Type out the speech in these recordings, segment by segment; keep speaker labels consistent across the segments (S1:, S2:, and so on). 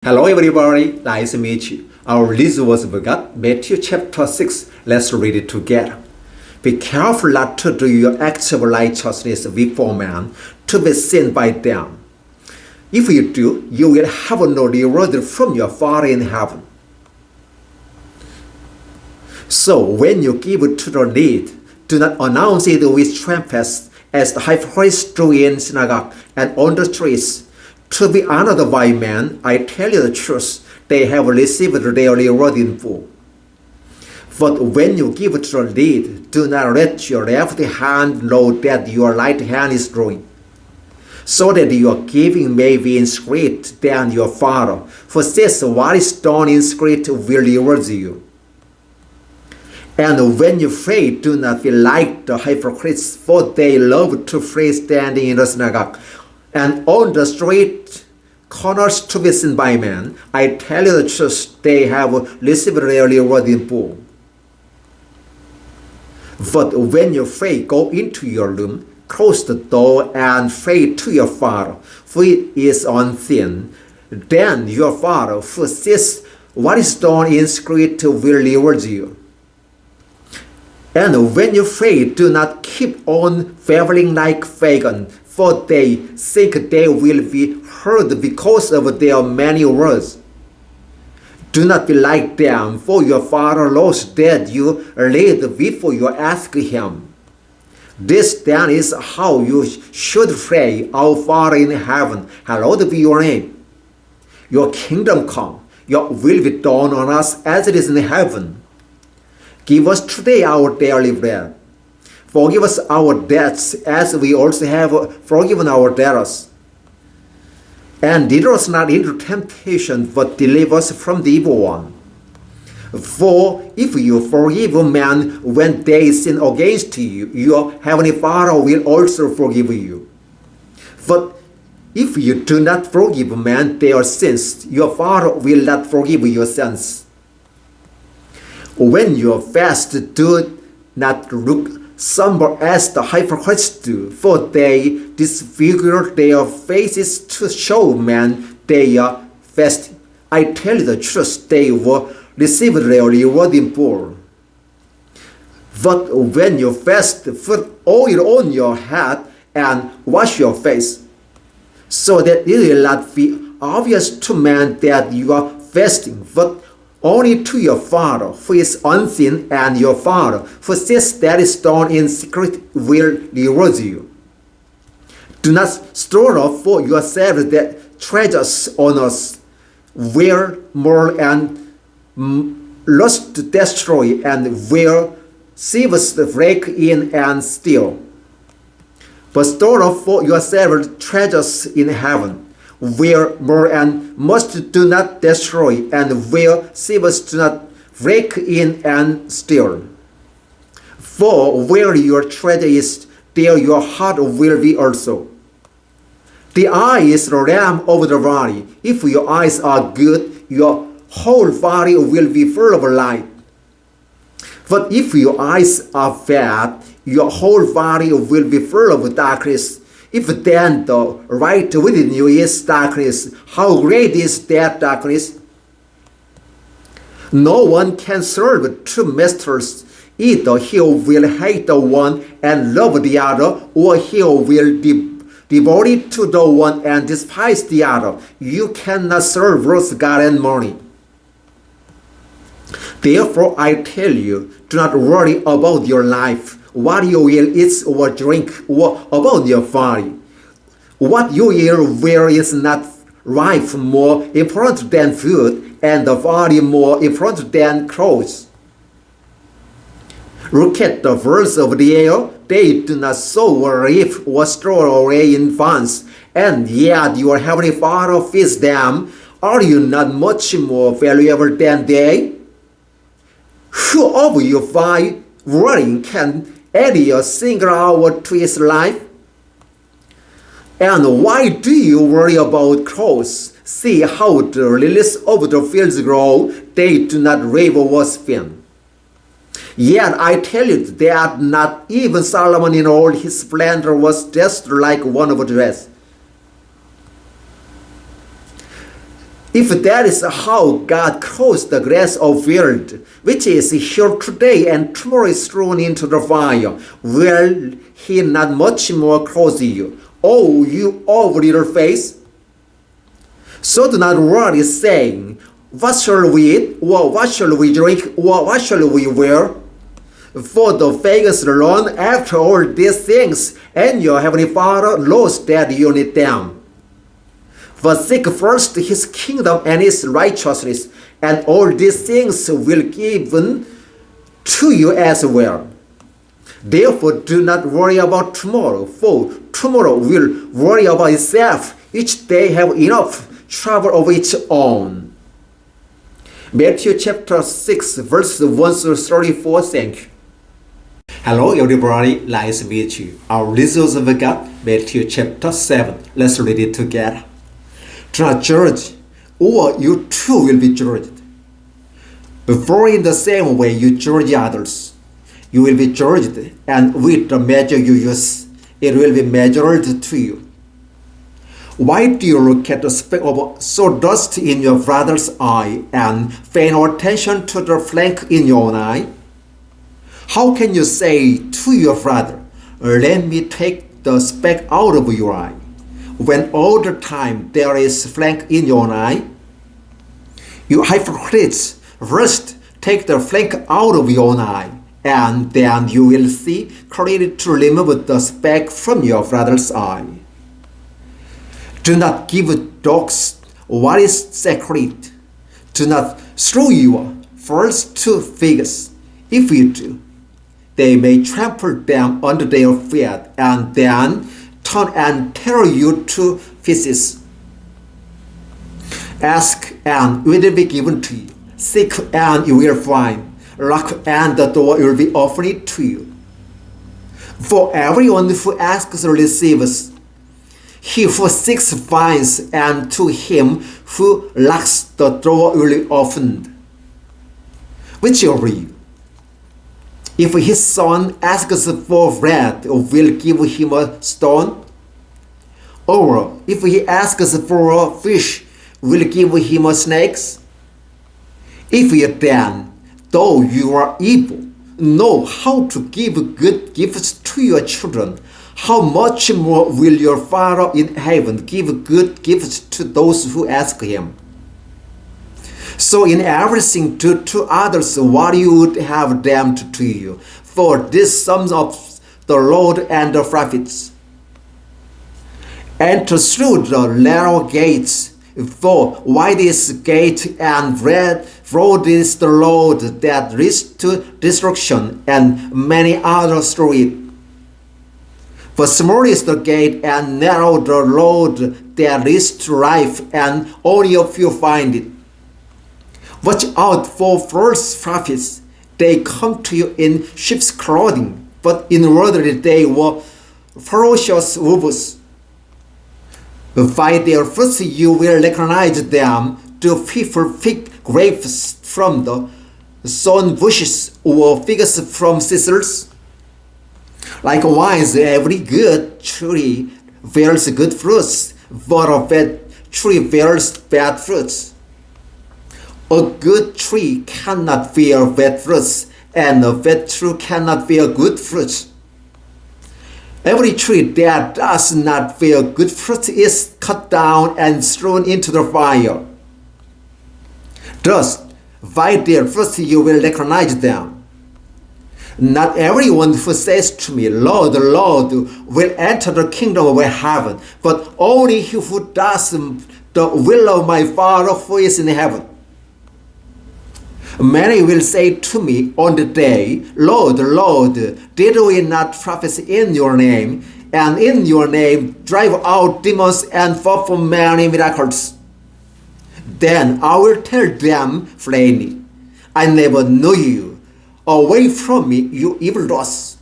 S1: Hello everybody, nice to meet you. Our list was God, Matthew chapter 6. Let's read it together. Be careful not to do your acts of righteousness before men, to be seen by them. If you do, you will have no reward from your Father in heaven. So when you give to the needy, do not announce it with trumpets, as the hypocrites do in synagogue and on the streets, to be honored by men. I tell you the truth, they have received their reward in full. But when you give to the needy, do not let your left hand know that your right hand is drawing, so that your giving may be in secret. Then your Father, who sees what is done in secret, will reward you. And when you pray, do not be like the hypocrites, for they love to pray standing in the synagogue and on the street corners to be seen by men. I tell you the truth, they have received their reward in full. But when you pray, go into your room, close the door, and pray to your Father, who is unseen. Then your Father, who sees what is done in secret, will reward you. And when you pray, do not keep on babbling like pagans, for they think they will be heard because of their many words. Do not be like them, for your Father knows that you need before you ask Him. This then is how you should pray: Our Father in heaven, hallowed be your name. Your kingdom come, your will be done on us as it is in heaven. Give us today our daily bread. Forgive us our debts as we also have forgiven our debtors. And lead us not into temptation, but deliver us from the evil one. For if you forgive men when they sin against you, your heavenly Father will also forgive you. But if you do not forgive men their sins, your Father will not forgive your sins. When you fast, do not look somber as the hypocrites do, for they disfigure their faces to show men they are fasting. I tell you the truth, they will receive their reward in full. But when you fast, put oil on your head and wash your face, so that it will not be obvious to men that you are fasting, but only to your Father who is unseen, and your Father who sees that is done in secret will reward you. Do not store up for yourselves the treasures on earth, where moth and rust destroy, and where thieves break in and steal. But store up for yourselves treasures in heaven, where moth and rust do not destroy, and where thieves do not break in and steal. For where your treasure is, there your heart will be also. The eye is the lamp of the body. If your eyes are good, your whole body will be full of light. But if your eyes are bad, your whole body will be full of darkness. If then the light within you is darkness, how great is that darkness? No one can serve two masters. Either he will hate the one and love the other, or he will devoted to the one and despise the other. You cannot serve both God and money. Therefore I tell you, do not worry about your life, what you will eat or drink, or about your body. What you will wear is not life more important than food, and the body more important than clothes. Look at the birds of the air. They do not sow or reap or store away in barns, and yet your heavenly Father feeds them. Are you not much more valuable than they? Who of you by worrying can add a single hour to his life? And why do you worry about clothes? See how the lilies of the fields grow. They do not reap or spin. Yet I tell you that not even Solomon in all his splendor was dressed like one of a dress. If that is how God clothes the grass of the field, which is here today and tomorrow is thrown into the fire, will he not much more clothe you, O you of little faith? So do not worry, saying, what shall we eat, or what shall we drink, or what shall we wear? For the pagans run after all these things, and your heavenly Father knows that you need them. But seek first his kingdom and his righteousness, and all these things will be given to you as well. Therefore do not worry about tomorrow, for tomorrow will worry about itself. Each day have enough trouble of its own. Matthew chapter 6 verse 1 through 34. Thank you. Hello everybody, nice to meet you. Our resource of God, Matthew chapter 7. Let's read it together. Do not judge, or you too will be judged. For in the same way you judge others, you will be judged, and with the measure you use, it will be measured to you. Why do you look at the speck of sawdust in your brother's eye and pay no attention to the plank in your own eye? How can you say to your brother, let me take the speck out of your eye, when all the time there is plank in your own eye? You hypocrites, first take the plank out of your own eye, and then you will see clearly to remove the speck from your brother's eye. Do not give dogs what is sacred. Do not throw your first 2 figs. If you do, they may trample them under their feet and then turn and tear you to pieces. Ask and it will be given to you. Seek and you will find. Knock and the door will be opened to you. For everyone who asks receives. He who seeks finds, and to him who knocks the door will be opened. Which of you, if his son asks for bread, will give him a stone? Or if he asks for a fish, will give him a snake? If you then, though you are evil, know how to give good gifts to your children, how much more will your Father in heaven give good gifts to those who ask him? So in everything do to others what you would have them to do you, for this sums up the Lord and the prophets. Enter through the narrow gates, for wide is the gate and broad is the road that leads to destruction, and many others through it. For small is the gate and narrow the road that leads to life, and only a few find it. Watch out for false prophets. They come to you in sheep's clothing, but inwardly they were ferocious wolves. By their fruits you will recognize them. Do people pick grapes from the thorn bushes, or figs from thistles? Likewise, every good tree bears good fruits, but a bad tree bears bad fruits. A good tree cannot bear bad fruits, and a bad tree cannot bear good fruits. Every tree that does not bear good fruit is cut down and thrown into the fire. Thus, by their fruits you will recognize them. Not everyone who says to me, Lord, Lord, will enter the kingdom of heaven, but only he who does the will of my Father who is in heaven. Many will say to me on the day, Lord, Lord, did we not prophesy in your name, and in your name drive out demons and perform many miracles? Then I will tell them plainly, I never knew you. Away from me, you evildoers.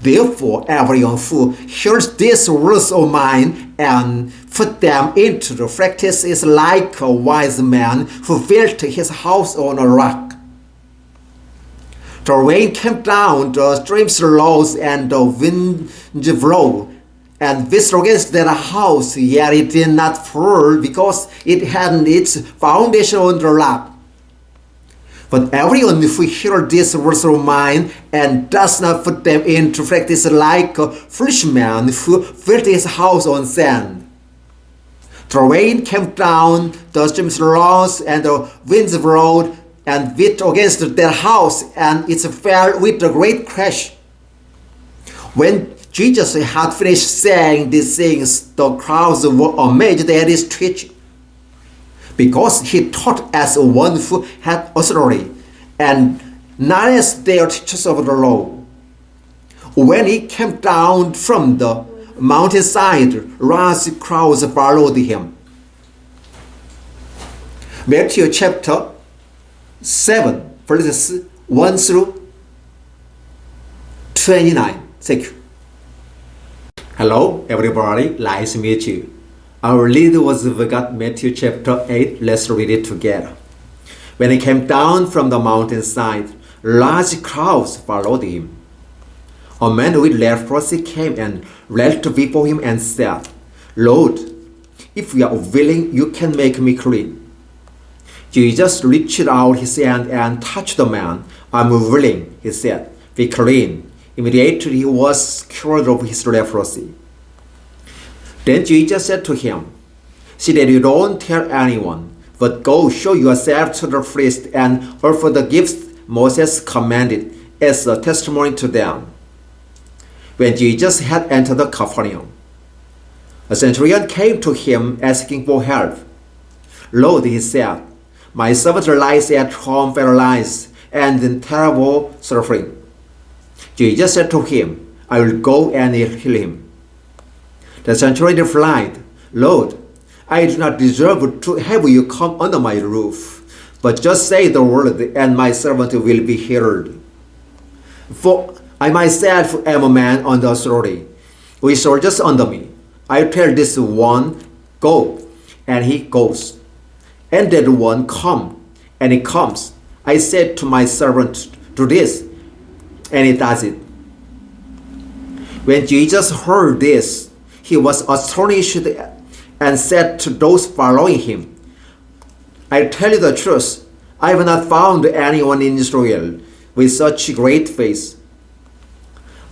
S1: Therefore, everyone who hears these words of mine and put them into the practice is like a wise man who built his house on a rock. The rain came down, the streams rose, and the winds blew and which against that house, yet it did not fall, because it had its foundation on the rock. But everyone who hears these words of mine and does not put them into practice like a foolish man who built his house on sand. The rain came down, the streams rose, and the winds blew and beat against that house, and it fell with a great crash. When Jesus had finished saying these things, the crowds were amazed at his teaching, because he taught as one who had authority, and not as their teachers of the law. When he came down from the mountainside, large crowds followed him. Matthew chapter 7, verses 1 through 29. Thank you. Hello, everybody. Nice to meet you. Our lead was we got Matthew chapter 8. Let's read it together. When he came down from the mountainside, large crowds followed him. A man with leprosy came and knelt before him and said, Lord, if you are willing, you can make me clean. Jesus reached out his hand and touched the man. I'm willing, he said. Be clean. Immediately he was cured of his leprosy. Then Jesus said to him, See that you don't tell anyone, but go show yourself to the priest and offer the gifts Moses commanded as a testimony to them. When Jesus had entered Capernaum, a centurion came to him asking for help. Lord, he said, my servant lies at home paralyzed and in terrible suffering. Jesus said to him, I will go and heal him. The centurion replied, Lord, I do not deserve to have you come under my roof, but just say the word and my servant will be healed. For I myself am a man under authority, with soldiers under me. I tell this one, go, and he goes. And that one, come, and he comes. I said to my servant, do this, and he does it. When Jesus heard this, he was astonished and said to those following him, I tell you the truth, I have not found anyone in Israel with such great faith.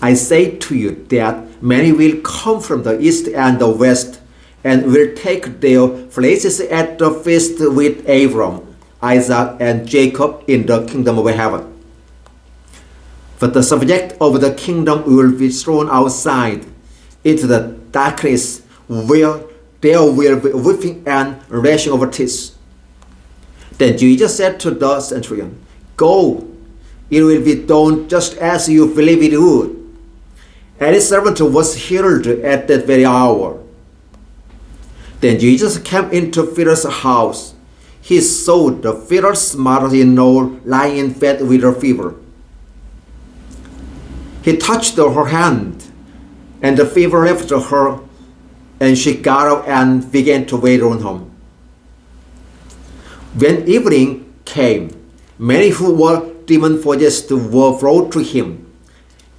S1: I say to you that many will come from the east and the west and will take their places at the feast with Abraham, Isaac, and Jacob in the kingdom of heaven. But the subject of the kingdom will be thrown outside into the darkness where there will be weeping and gnashing of teeth. Then Jesus said to the centurion, go, it will be done just as you believe it would. And his servant was healed at that very hour. Then Jesus came into Peter's house. He saw the Peter's mother-in-law lying in bed with a fever. He touched her hand, and the fever left her, and she got up and began to wait on him. When evening came, many who were demon-possessed were brought to him,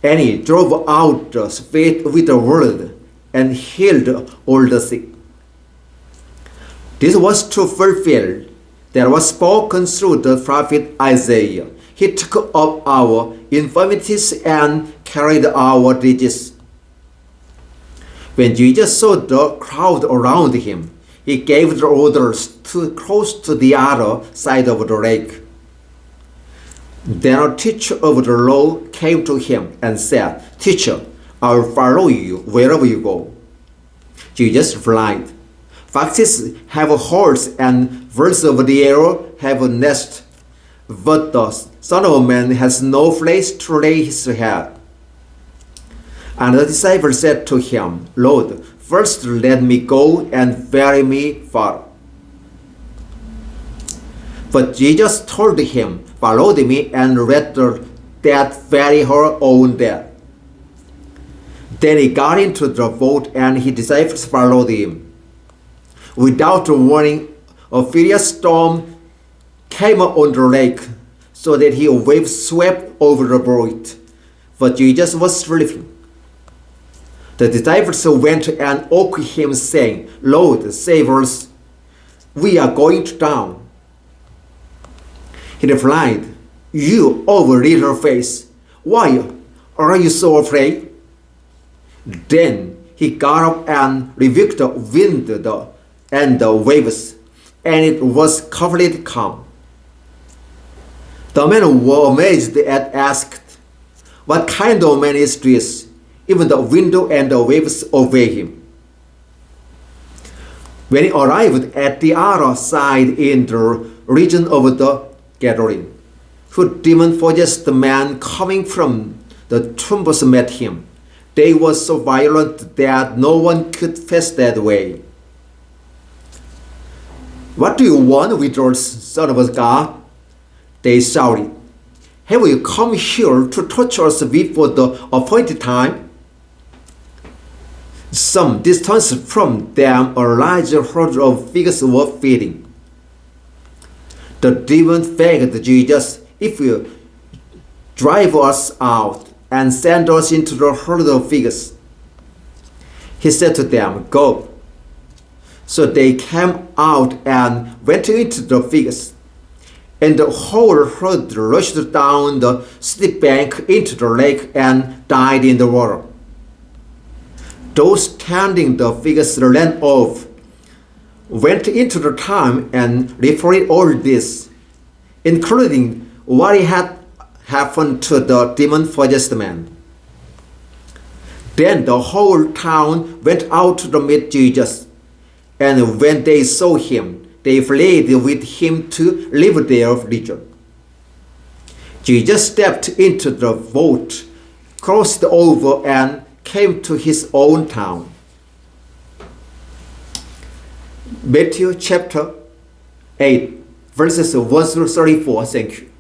S1: and he drove out the spirit with the word and healed all the sick. This was to fulfill that was spoken through the prophet Isaiah. He took up our infirmities and carried our diseases. When Jesus saw the crowd around him, he gave the orders to cross to the other side of the lake. Then a teacher of the law came to him and said, Teacher, I will follow you wherever you go. Jesus replied, Foxes have holes and birds of the air have a nest, but the Son of Man has no place to lay his head. And the disciple said to him, Lord, first let me go and bury my father. But Jesus told him, follow me and rather that bury her own dead. Then he got into the boat and his disciples followed him. Without warning, a furious storm came on the lake, so that the waves swept over the boat. But Jesus was sleeping. The disciples went and woke him, saying, Lord, save us. We are going to drown. He replied, You of little faith, why are you so afraid? Then he got up and rebuked the wind and the waves, and it was completely calm. The men were amazed and asked, What kind of man is this? Even the wind and the waves obey him. When he arrived at the other side in the region of the Gadarene, two demon-possessed men coming from the tombs met him. They were so violent that no one could pass that way. What do you want with us, Son of God? They shouted. Have you come here to torture us before the appointed time? Some distance from them, a large herd of pigs were feeding. The demon begged Jesus, If you drive us out and send us into the herd of pigs. He said to them, Go. So they came out and went into the pigs. And the whole herd rushed down the steep bank into the lake and died in the water. Those tending the pigs ran off, went into the town and reported all this, including what had happened to the demon-possessed man. Then the whole town went out to meet Jesus, and when they saw him, they fled with him to leave their region. Jesus stepped into the boat, crossed over, and came to his own town. Matthew chapter 8, verses 1 through 34. Thank you.